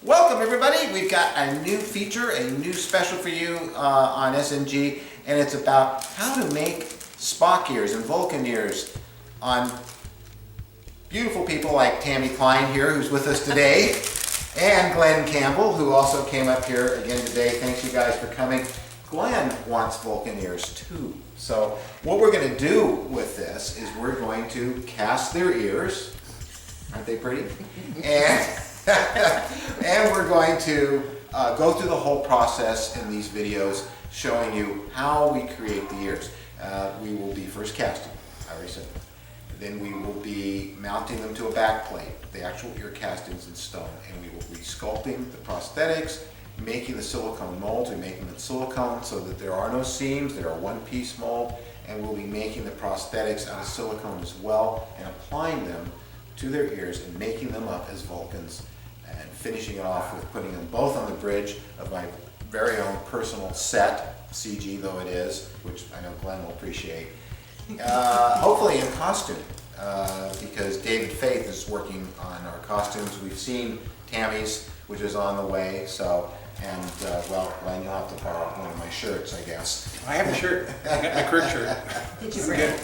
Welcome everybody. We've got a new feature, a new special for you on SMG, and it's about how to make Spock ears and Vulcan ears on beautiful people like Tammy Klein here, who's with us today, and Glen Campbell, who also came up here again today. Thanks you guys for coming. Glen wants Vulcan ears too. So what we're going to do with this is we're going to cast their ears. Aren't they pretty? And we're going to go through the whole process in these videos showing you how we create the ears. We will be first casting, I already said. Then we will be mounting them to a backplate, the actual ear castings in stone, and we will be sculpting the prosthetics, making the silicone molds. We make them in silicone so that there are no seams, they are one-piece mold, and we'll be making the prosthetics out of silicone as well and applying them to their ears and making them up as Vulcans and finishing it off with putting them both on the bridge of my very own personal set, CG though it is, which I know Glen will appreciate. Hopefully in costume, because David Faith is working on our costumes. We've seen Tammy's, which is on the way, so, and well, Glen, you'll have to borrow one of my shirts, I guess. I have a shirt. I got my Kirk shirt. Did you bring it?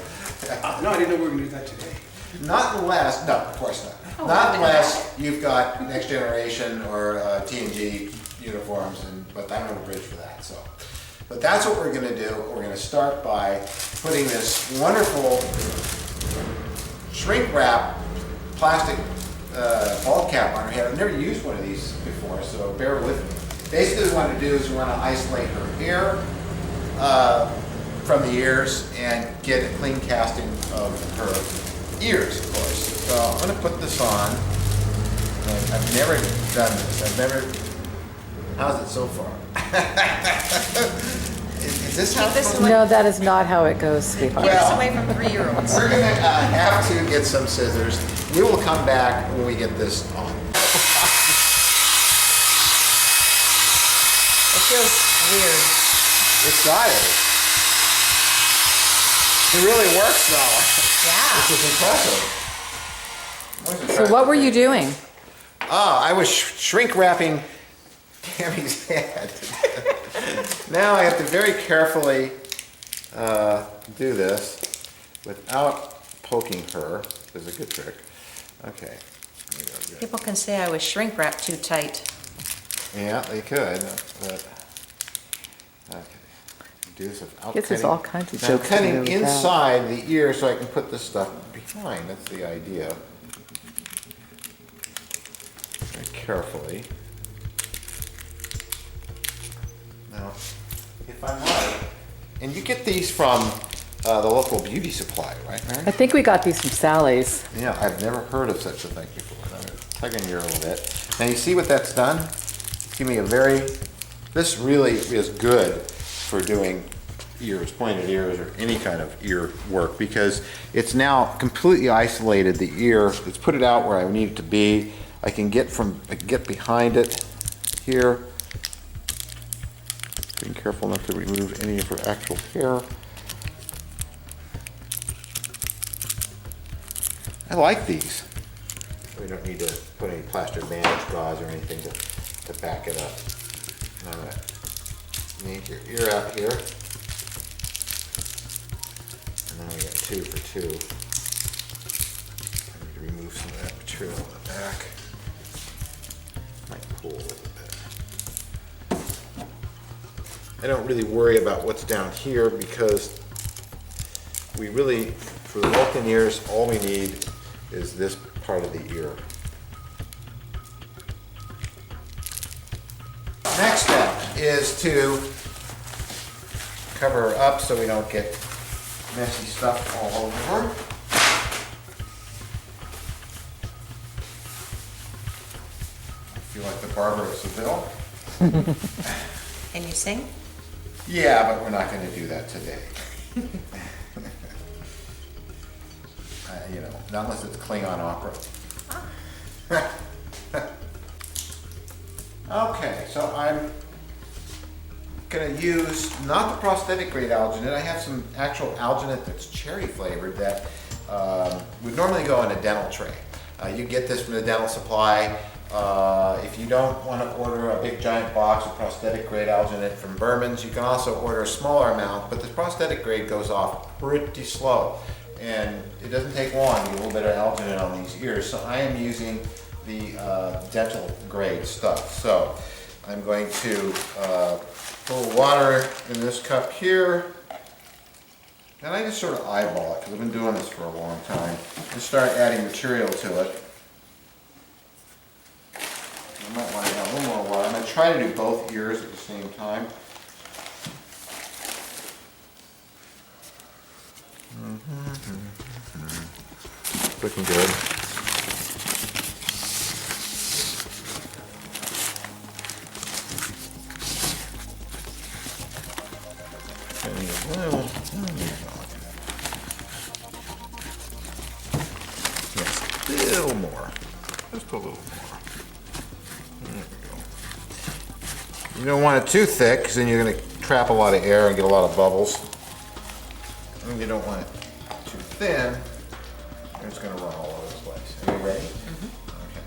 No, I didn't know we were going to do that today. Not unless, no, of course not. Not unless you've got Next Generation or TNG uniforms, but I'm on the bridge for that. So, but that's what we're going to do. We're going to start by putting this wonderful shrink wrap plastic ball cap on her head. I've never used one of these before, so bear with me. Basically, what we want to do is we want to isolate her hair from the ears and get a clean casting of her ears, of course. So I'm going to put this on. And I've never done this. How's it so far? is this how it's supposed to? No, that is not how it goes, sweetheart. Keep us away from 3-year-olds. We're going to have to get some scissors. We will come back when we get this on. It feels weird. It's diet. It really works though. Yeah. This is impressive. So what were you doing? Oh, I was shrink wrapping Tammy's head. Now I have to very carefully do this without poking her. This is a good trick. Okay. There you go, good. People can say I was shrink wrapped too tight. Yeah, they could. But, okay. Do this without Gives us cutting. all kinds of Now jokes to do cutting with that. inside the ear so I can put this stuff behind. That's the idea. Very carefully. Now, if I might, and you get these from the local beauty supply, right, Mary? I think we got these from Sally's. Yeah, I've never heard of such a thing before. I'm going to tug in here a little bit. Now you see what that's done? Give me a this really is good for doing ears, pointed ears, or any kind of ear work, because it's now completely isolated the ear. It's put it out where I need it to be. I can get behind it here. Being careful not to remove any of her actual hair. I like these. We don't need to put any plaster bandage gauze or anything to back it up. I'm going to make your ear out here. And then we got 2 for 2. I need to remove some of that material on the back. Might pull a little bit. I don't really worry about what's down here because we really, for the Vulcan ears, all we need is this part of the ear. Next step is to cover her up so we don't get messy stuff all over her. I feel like the barber of Seville. Can you sing? Yeah, but we're not going to do that today. You know, not unless it's Klingon opera. Okay, so I'm going to use not the prosthetic grade alginate. I have some actual alginate that's cherry flavored that would normally go in a dental tray. You get this from the dental supply. If you don't want to order a big giant box of prosthetic grade alginate from Berman's, you can also order a smaller amount, but the prosthetic grade goes off pretty slow. And it doesn't take long to get a little bit of alginate on these ears. So I am using the dental grade stuff. So I'm going to put water in this cup here. And I just sort of eyeball it because I've been doing this for a long time. Just start adding material to it. I might want to add a little more water. I'm going to try to do both ears at the same time. Looking good. Yes, a little more. Just a little more. There we go. You don't want it too thick because then you're going to trap a lot of air and get a lot of bubbles. And you don't want it too thin. It's going to run all over the place. Are you ready? Okay.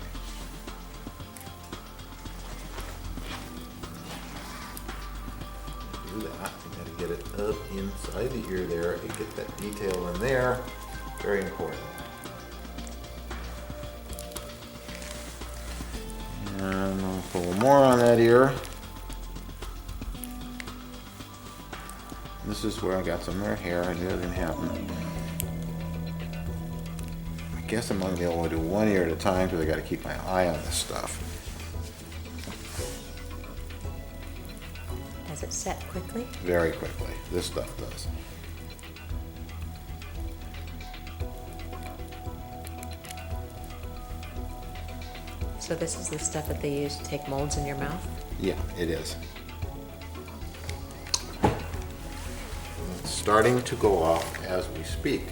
Do that. You got to get it up inside the ear there and get that detail in there. Very important. And I'll put a little more on that ear. This is where I got some more hair. I knew it was going to happen. I guess I'm going to be able to do one ear at a time because I got to keep my eye on this stuff. Does it set quickly? Very quickly. This stuff does. So this is the stuff that they use to take molds in your mouth? Yeah, it is. It's starting to go off as we speak.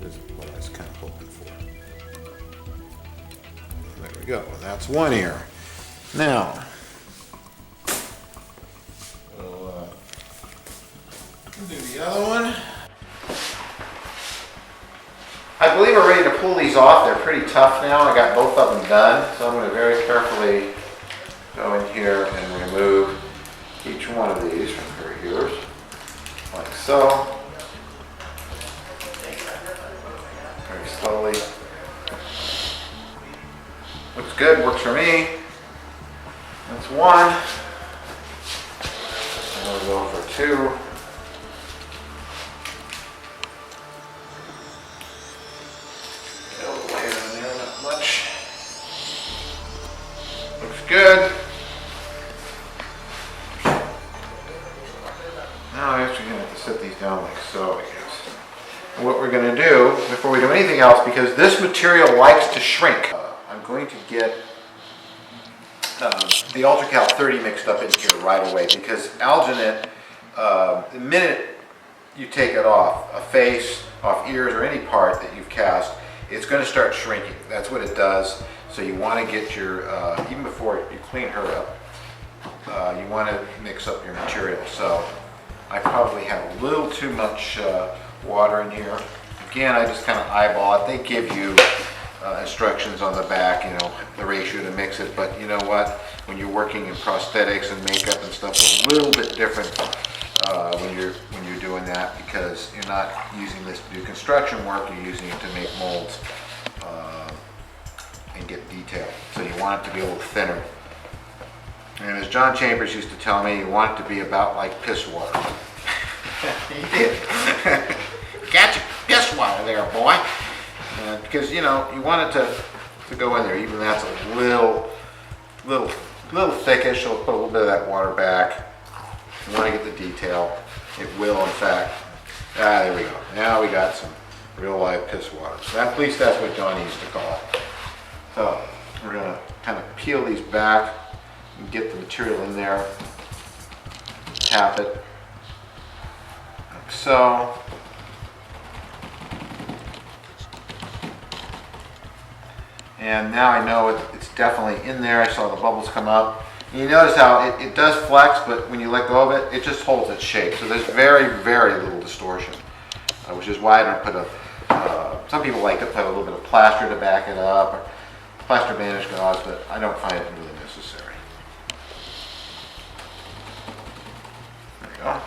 This is what I was kind of hoping for. There we go. That's one ear. Now, we'll do the other one. I believe we're ready to pull these off. They're pretty tough now. I got both of them done, so I'm going to very carefully go in here and remove each one of these from her ears, like so. Very slowly. Looks good, works for me. That's one. And we'll go for two. Good. Now I'm actually going to have to set these down like so, I guess. And what we're going to do, before we do anything else, because this material likes to shrink, I'm going to get the UltraCal 30 mixed up in here right away, because alginate, the minute you take it off, a face, off ears, or any part that you've cast, it's going to start shrinking. That's what it does. So you want to get your, even before you clean her up, you want to mix up your material. So I probably have a little too much water in here. Again, I just kind of eyeball it. They give you instructions on the back, you know, the ratio to mix it. But you know what? When you're working in prosthetics and makeup and stuff, it's a little bit different when you're doing that, because you're not using this to do construction work. You're using it to make molds. And get detail. So you want it to be a little thinner. And as John Chambers used to tell me, you want it to be about like piss water. He did. Got your piss water there, boy. Because you know, you want it to go in there, even that's a little thickish, so we'll put a little bit of that water back. You want to get the detail. It will, in fact. There we go. Now we got some real live piss water. At least that's what John used to call it. So we're going to kind of peel these back and get the material in there, tap it, like so. And now I know it's definitely in there. I saw the bubbles come up. And you notice how it does flex, but when you let go of it, it just holds its shape. So there's very, very little distortion, which is why I don't put some people like to put a little bit of plaster to back it up. plaster bandage gauze, but I don't find it really necessary. There you go.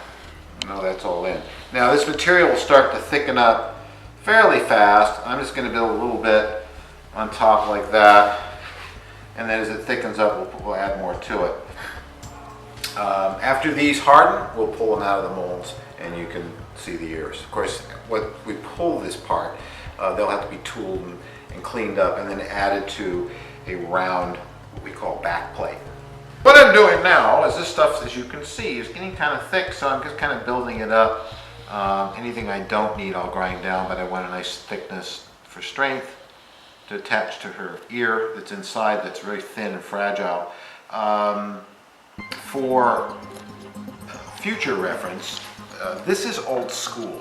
Now that's all in. Now this material will start to thicken up fairly fast. I'm just going to build a little bit on top like that, and then as it thickens up, we'll add more to it. After these harden, we'll pull them out of the molds, and you can see the ears. Of course, when we pull this part, they'll have to be tooled and cleaned up, and then added to a round, what we call backplate. What I'm doing now is this stuff, as you can see, is getting kind of thick, so I'm just kind of building it up. Anything I don't need, I'll grind down, but I want a nice thickness for strength to attach to her ear that's inside, that's very thin and fragile. For future reference, this is old school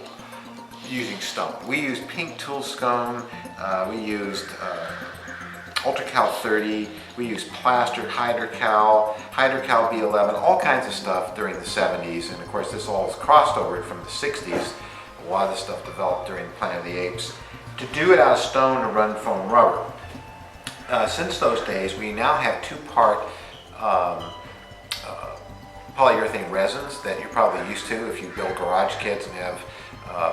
using stone. We used pink tool stone, we used Ultracal 30, we used plastered Hydrocal B11, all kinds of stuff during the 70s, and of course this all is crossed over from the 60s. A lot of this stuff developed during Planet of the Apes. To do it out of stone to run foam rubber. Since those days, we now have two-part polyurethane resins that you're probably used to if you build garage kits and have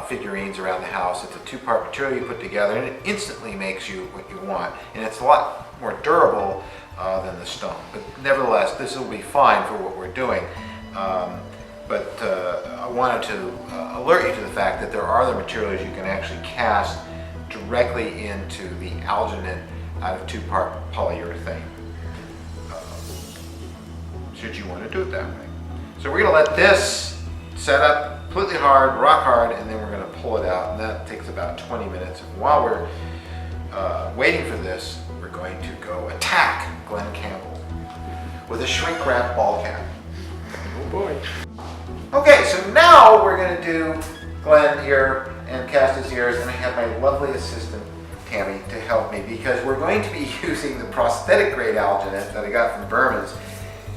figurines around the house. It's a two-part material you put together, and it instantly makes you what you want. And it's a lot more durable than the stone. But nevertheless, this will be fine for what we're doing. But I wanted to alert you to the fact that there are other materials you can actually cast directly into the alginate out of two-part polyurethane, should you want to do it that way. So we're going to let this set up completely hard, rock hard, and then we're going to pull it out, and that takes about 20 minutes. And while we're waiting for this, we're going to go attack Glen Campbell with a shrink wrap ball cap. Oh boy. Okay, so now we're going to do Glen here and cast his ears, and I have my lovely assistant Tammy to help me, because we're going to be using the prosthetic grade alginate that I got from Berman's.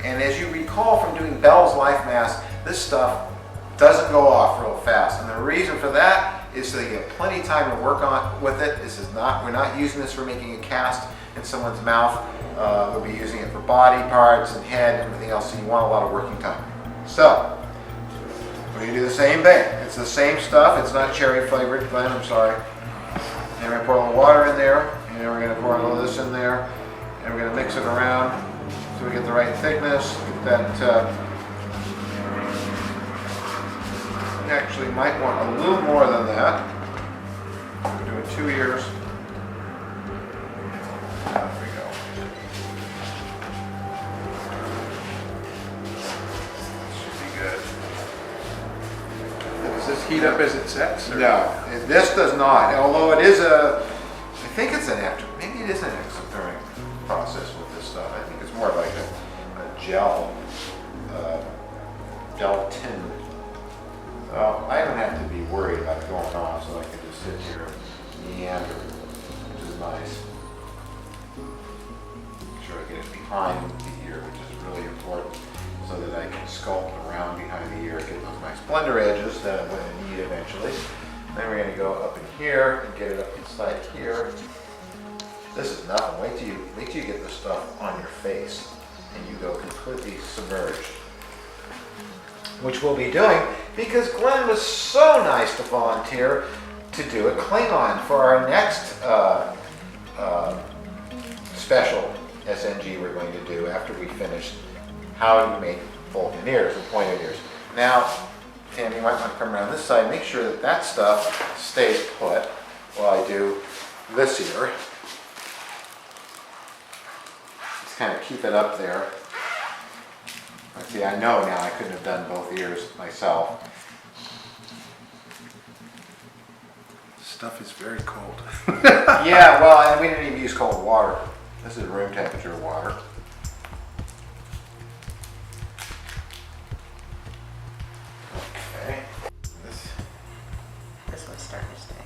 And as you recall from doing Bell's life mask, this stuff doesn't go off real fast. And the reason for that is so you get plenty of time to work on with it. We're not using this for making a cast in someone's mouth. We'll be using it for body parts and head and everything else, so you want a lot of working time. So, we're going to do the same thing. It's the same stuff. It's not cherry flavored, Glen, I'm sorry. And we're going to pour a little water in there, and then we're going to pour a little of this in there, and we're going to mix it around so we get the right thickness. Get that, you actually might want a little more than that. We're doing 2 ears. There we go. Should be good. Does this heat up as it sets? Or? No, this does not. Although it is I think it's maybe it is an exothermic process with this stuff. I think it's more like a gel tin. So I don't have to be worried about it going off, so I can just sit here and meander, which is nice. Make sure I get it behind the ear, which is really important, so that I can sculpt around behind the ear, get those nice blender edges that I'm going to need eventually. Then we're going to go up in here and get it up inside here. This is nothing. Wait till you get this stuff on your face and you go completely submerged. Which we'll be doing because Glen was so nice to volunteer to do a Klingon for our next special SNG we're going to do after we finish how you make Vulcan ears and pointed ears. Now, Tammy, you might want to come around this side, make sure that that stuff stays put while I do this ear. Just kind of keep it up there. See, I know now I couldn't have done both ears myself. Stuff is very cold. Yeah, well, and we didn't even use cold water. This is room temperature water. Okay. This one's starting to stay.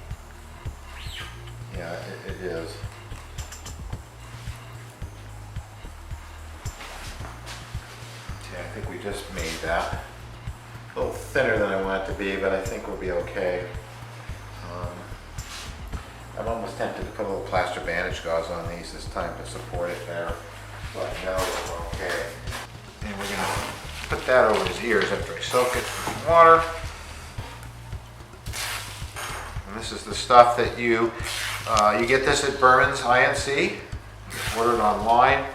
Yeah, it is. Yeah, I think we just made that a little thinner than I want it to be, but I think we'll be okay. I'm almost tempted to put a little plaster bandage gauze on these this time to support it better, but no, we're okay. And we're gonna put that over his ears after I soak it in water. And this is the stuff that you get this at Berman's INC. Order it online.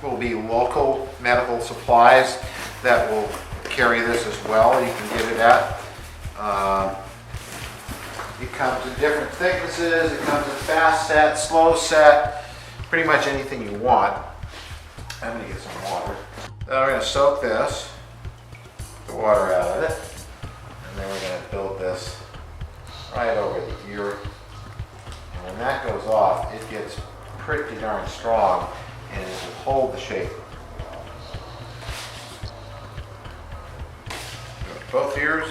Will be local medical supplies that will carry this as well. You can get it at. It comes in different thicknesses. It comes in fast set, slow set, pretty much anything you want. I'm gonna get some water. Then we're gonna soak this, the water out of it, and then we're gonna build this right over the ear. And when that goes off, it gets pretty darn strong and it will hold the shape. Both ears.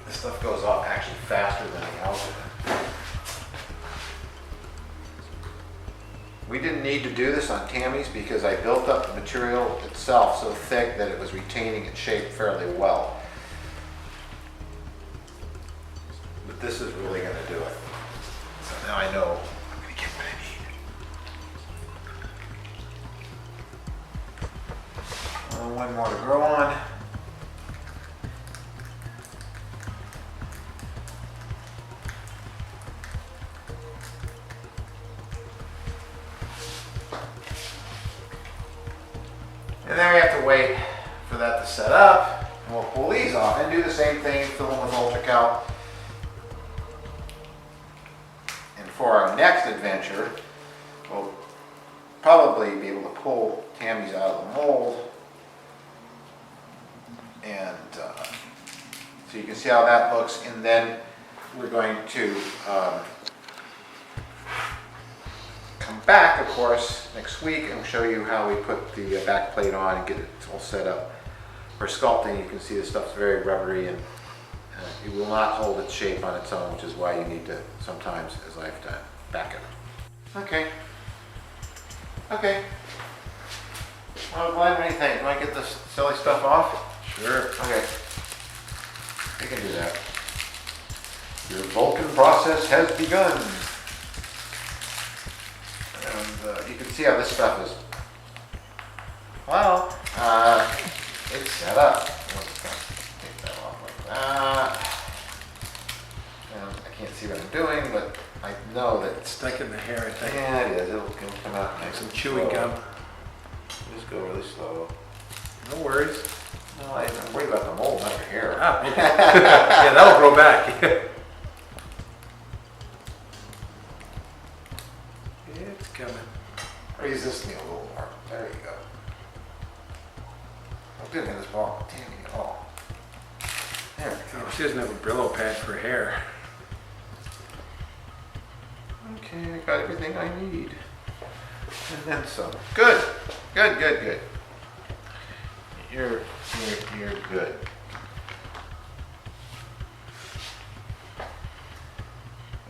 This stuff goes off actually faster than the alphabet. We didn't need to do this on Tammy's because I built up the material itself so thick that it was retaining its shape fairly well. But this is really going to do it. So now I know I'm going to get what I need. One more to grow on. And then we have to wait for that to set up. And we'll pull these off and do the same thing, fill them with ultracal. And for our next adventure, we'll probably be able to pull Tammy's out of the mold. And so you can see how that looks. And then we're going to come back, of course, next week and show you how we put the back plate on and get it all set up. For sculpting, you can see the stuff's very rubbery and it will not hold its shape on its own, which is why you need to sometimes, as I've done, back it. Okay. Okay. Well, Glen, what do you think? Do I get this silly stuff off? Sure. Okay. We can do that. Your Vulcan process has begun. And you can see how this stuff is. Well, it's set up. Let's take that off like that. And I can't see what I'm doing, but I know that It's stuck in the hair, I think. yeah, it is. It'll come out nice Some and chewing slow. gum. Just go really slow. No worries. No, I'm worried about the mold, not your hair. Ah, okay. Yeah, that'll grow back. It's coming. Raise this knee a little more. There you go. I'm doing this ball, Tammy, at all. There we go. Oh, she doesn't have a Brillo pad for hair. Okay, I got everything I need. And then some. Good. Good, good, good. You're good.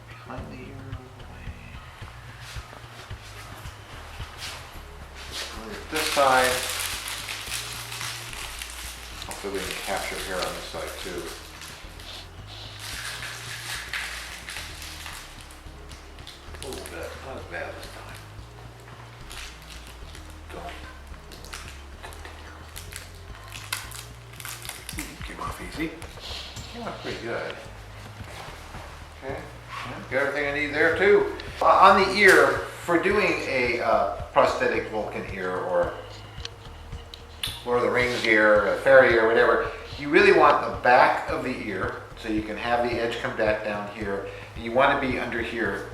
Behind the ear away. Look at this side. Hopefully we can capture hair on this side too. A little bit, not as bad this time. Don't. Came off easy. Came out pretty good. Okay, got everything I need there too. On the ear, for doing a prosthetic Vulcan ear or Lord of the Rings ear, a fairy ear, whatever, you really want the back of the ear so you can have the edge come back down here. And you want to be under here.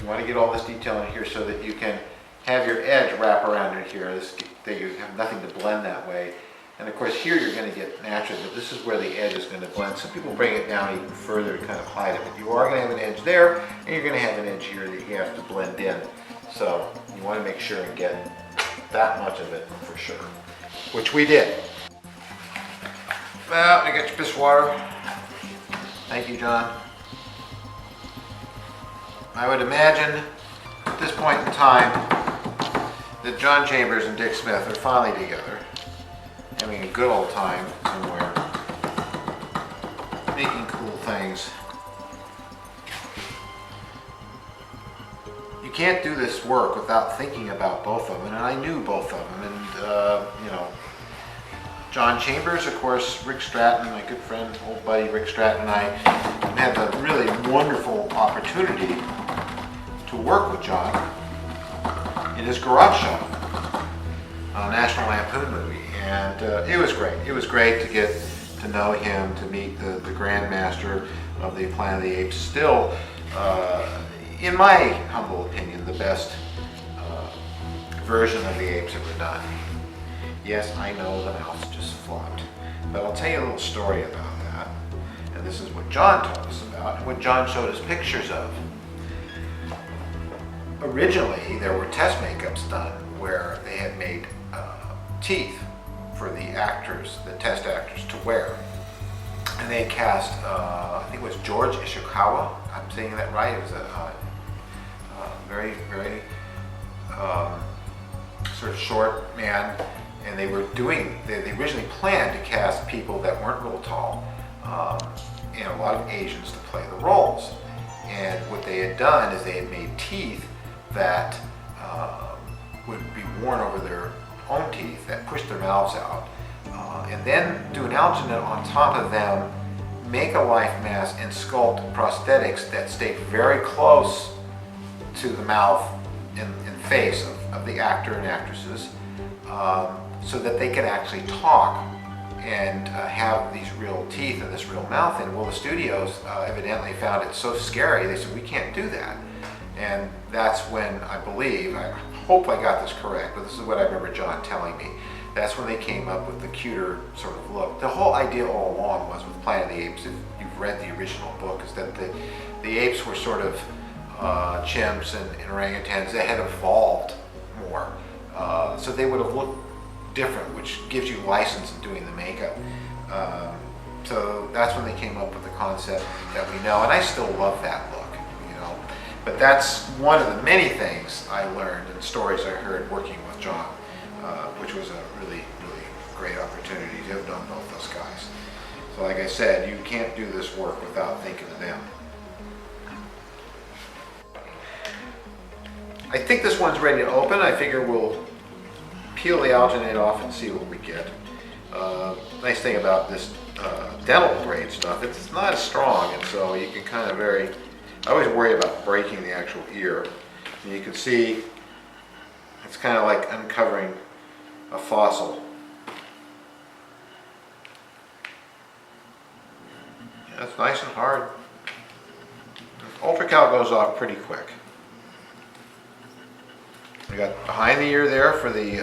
You want to get all this detail in here so that you can have your edge wrap around in here. That you have nothing to blend that way. And of course here you're going to get natural, but this is where the edge is going to blend. Some people bring it down even further to kind of hide it, but you are going to have an edge there, and you're going to have an edge here that you have to blend in. So you want to make sure and get that much of it for sure, which we did. Well, you got your piss water. Thank you, John. I would imagine at this point in time that John Chambers and Dick Smith are finally together, having a good old time somewhere, making cool things. You can't do this work without thinking about both of them, and I knew both of them. And you know, John Chambers, of course, Rick Stratton, my good friend, old buddy Rick Stratton, and I had the really wonderful opportunity to work with John in his garage shop on a National Lampoon movie, and it was great. It was great to get to know him, to meet the Grandmaster of the Planet of the Apes. Still, in my humble opinion, the best version of the apes ever done. Yes, I know the mouse just flopped, but I'll tell you a little story about that. And this is what John told us about, and what John showed us pictures of. Originally, there were test makeups done where they had made teeth for the actors, the test actors, to wear. And they cast, I think it was George Ishikawa, I'm saying that right, it was a very, very sort of short man, and they were doing, they originally planned to cast people that weren't real tall, and a lot of Asians to play the roles. And what they had done is they had made teeth that would be worn over their own teeth that pushed their mouths out, and then do an alginate on top of them, make a life mask, and sculpt prosthetics that stayed very close to the mouth and face of the actor and actresses, so that they could actually talk and have these real teeth and this real mouth. And well, the studios evidently found it so scary, they said, we can't do that. And that's when, I believe, I hope I got this correct, but this is what I remember John telling me, that's when they came up with the cuter sort of look. The whole idea all along was with Planet of the Apes, if you've read the original book, is that the apes were sort of chimps and orangutans that had evolved more. So they would have looked different, which gives you license in doing the makeup. So that's when they came up with the concept that we know, and I still love that look, you know. But that's one of the many things I learned and stories I heard working with John, which was a really, really great opportunity to have done both those guys. So like I said, you can't do this work without thinking of them. I think this one's ready to open. I figure we'll peel the alginate off and see what we get. Nice thing about this dental grade stuff, it's not as strong, and so you can kind of I always worry about breaking the actual ear. And you can see it's kind of like uncovering a fossil. Yeah, it's nice and hard. Ultracal goes off pretty quick. We got behind the ear there for the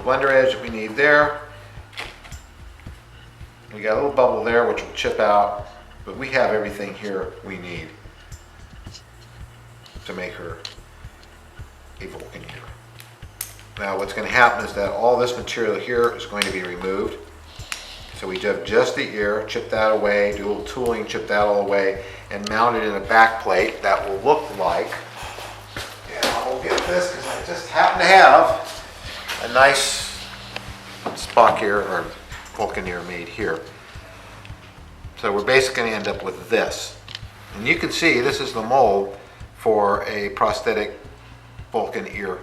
blender edge that we need there. We got a little bubble there which will chip out, but we have everything here we need to make her a Vulcan ear. Now what's going to happen is that all this material here is going to be removed. So we have just the ear, chip that away, do a little tooling, chip that all away, and mount it in a back plate that will look like, I'll get this because I just happen to have a nice Spock ear or Vulcan ear made here. So we're basically going to end up with this. And you can see this is the mold for a prosthetic Vulcan ear.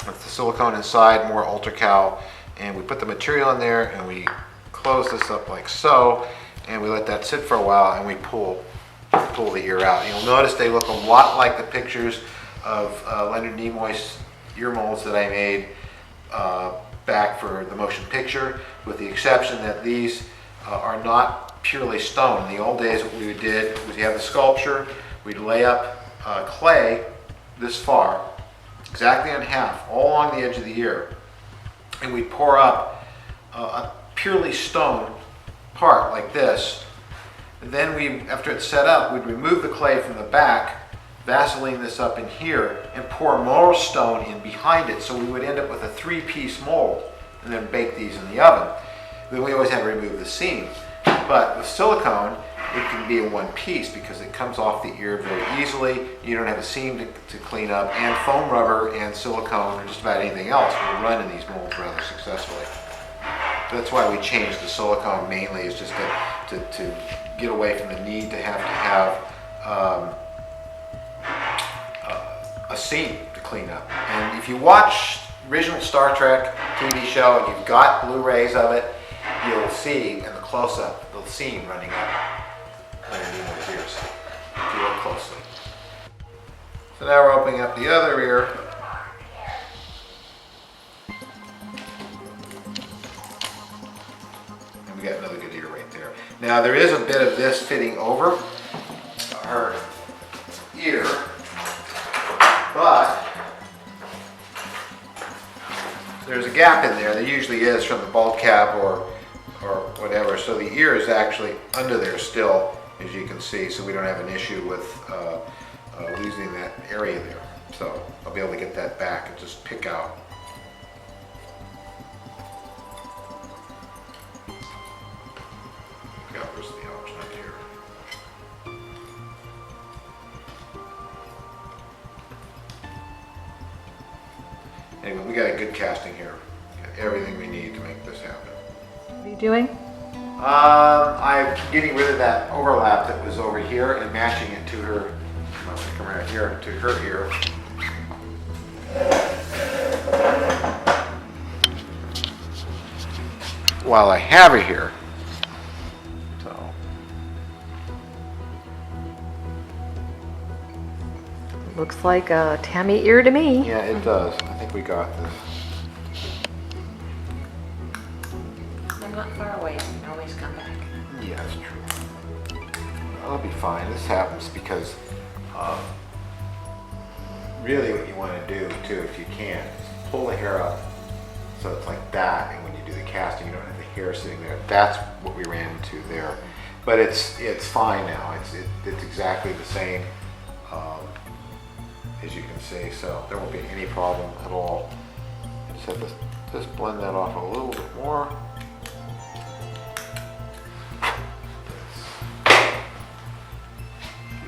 With the silicone inside, more ultracal, and we put the material in there and we close this up like so, and we let that sit for a while and we pull the ear out. You'll notice they look a lot like the pictures of Leonard Nimoy's ear molds that I made back for the motion picture, with the exception that these are not purely stone. In the old days what we did was you have the sculpture, we'd lay up clay this far, exactly in half, all along the edge of the ear, and we'd pour up a purely stone part like this. And then after it's set up, we'd remove the clay from the back, Vaseline this up in here, and pour more stone in behind it, so we would end up with a 3-piece mold, and then bake these in the oven. Then we always have to remove the seam. But with silicone, it can be a 1-piece because it comes off the ear very easily. You don't have a seam to clean up, and foam rubber and silicone or just about anything else will run in these molds rather successfully. That's why we changed the silicone mainly, is just to get away from the need to have a scene to clean up. And if you watch original Star Trek TV show and you've got Blu-rays of it, you'll see in the close-up the scene running up underneath those ears, if you look closely. So now we're opening up the other ear. And we got another good ear right there. Now there is a bit of this fitting over her ear, but there's a gap in there. There usually is from the bulb cap or whatever. So the ear is actually under there still, as you can see. So we don't have an issue with losing that area there. So I'll be able to get that back and just pick out. Yeah, where's the option up here? Anyway, we got a good casting here. Got everything we need to make this happen. What are you doing? I'm getting rid of that overlap that was over here and matching it to her. I'm gonna come right here to her ear. While I have her here. So. Looks like a Tammy ear to me. Yeah, it does. I think we got this. I'm not far away, you can always come back. Yeah, that's true. I'll be fine. This happens because really what you want to do too, if you can, is pull the hair up so it's like that, and when you do the casting, you don't have the hair sitting there. That's what we ran into there. But it's fine now. It's exactly the same as you can see, so there won't be any problem at all. Just have to just blend that off a little bit more. Keep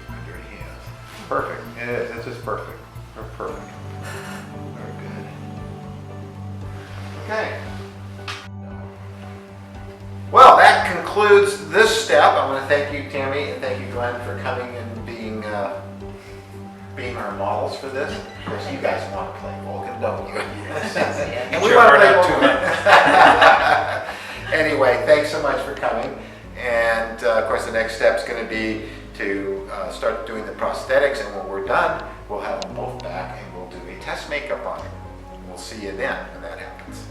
my dirty hands. Perfect. It is. It's just perfect. They're perfect. Very good. Okay. Well, that concludes this step. I want to thank you, Tammy, and thank you, Glenn, for coming and being our models for this. Of course, you guys want to play Vulcan, don't you? And we want to play Vulcan. Anyway, thanks so much for coming. And of course, the next step is going to be to start doing the prosthetics. And when we're done, we'll have them both back and we'll do a test makeup on them. We'll see you then when that happens.